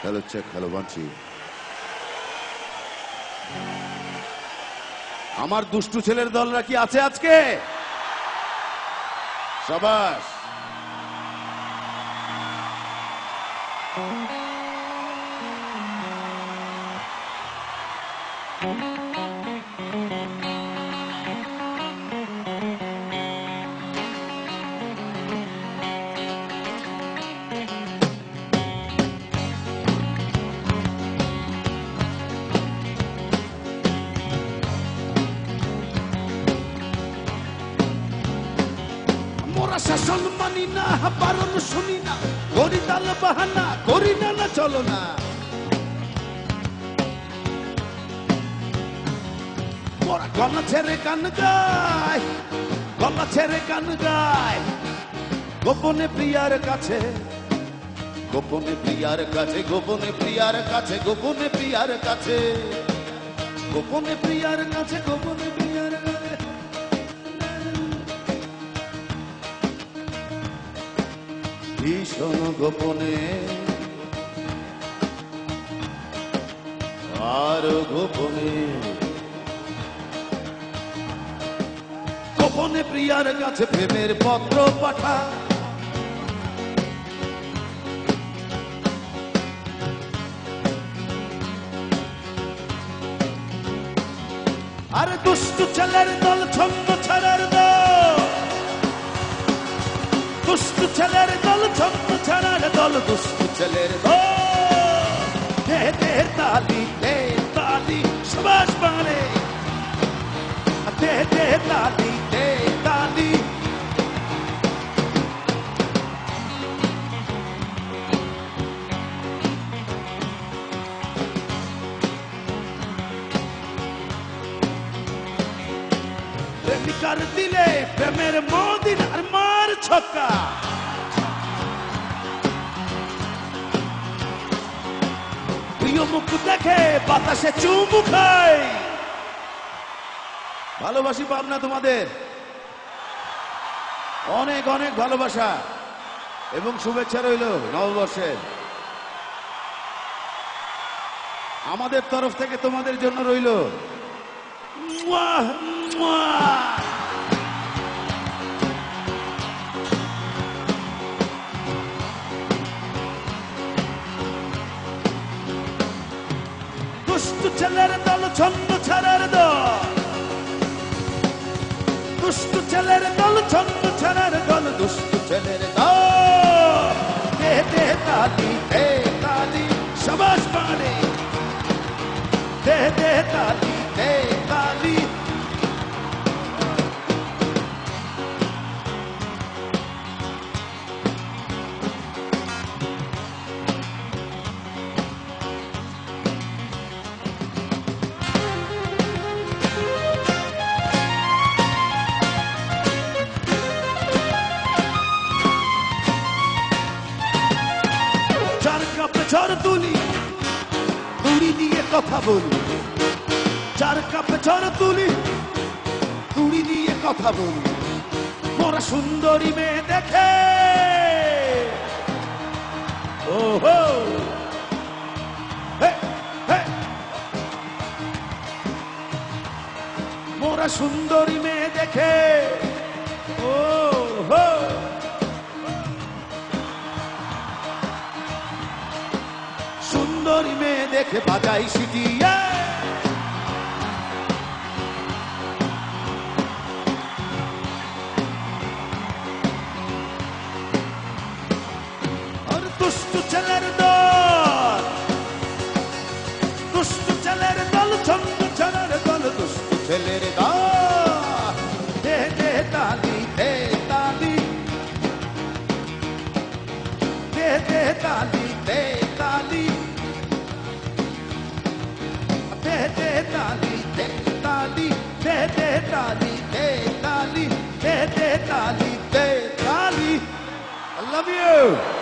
Hello, check. Hello, 1 2. আমার দুষ্টু ছেলের দলরা কি আছে আজকে? শাবাশ। শাসন মানি না, বারণ শুনি না, করি তাল বাহানা, করি না না চলো না। মোরা গলা ছেড়ে গান গায়, গলা ছেড়ে গান গায়, গোপনে প্রিয়ার কাছে, গোপনে প্রিয়ার কাছে, গোপনে প্রিয়ার কাছে, গোপনে প্রিয়ার কাছে, গোপনে প্রিয়ার কাছে, গোপনে প্রিয়ার কাছে। ভীষণ গোপনে আর গোপনে, গোপনে প্রিয়ার কাছে প্রেমের পত্র পাঠা। আরে দুষ্টু ছেলের দল, ছন্দ ছাড়ার দল, দুষ্টু ছেলের দল, ছন্দ ছাড়ার দল, দুষ্টু ছেলের দল। দে দে তালি, দে তালি, শাবাশ বাংলা। দে দে তালি, দে তালি। প্রেমিকার দিলে প্রেমের মদিনার মার ছক্কা। প্রিয় মুখ দেখে বাতাসে চুমু খায়। ভালোবাসি পাবনা তোমাদের, অনেক অনেক ভালোবাসা এবং শুভেচ্ছা রইল নববর্ষের। আমাদের তরফ থেকে তোমাদের জন্য রইল দুষ্টু ছেলের দল, ছন্দ ছাড়ার দল, দুষ্টু ছেলের দল, ছন্দ ছাড়ার দল, দুষ্টু ছেলের দল। দে দে তালি, দে তালি, শাবাশ বাংলা। দে দে তালি, দে তালি। ঝড় তুলি, তুড়ি দিয়ে কথা বলি, চার কাপে ঝড় তুলি, তুড়ি দিয়ে কথা বলি। মোরা সুন্দরী মেয়ে দেখে, ওহো মোরা সুন্দরী মেয়ে দেখে, ওহো সুন্দরী মেয়ে দেখে বাজাই সিটি। আর দুষ্টু ছেলের দল, দুষ্টু ছেলের দল, ছন্দ ছাড়ার দল, দুষ্টু ছেলের দল। দে দে তালি, দে তালি, দে দে তালি, দে তালি। দে দে তালি, দে তালি, দে দে তালি, দে তালি, দে দে তালি, দে তালি। I love you.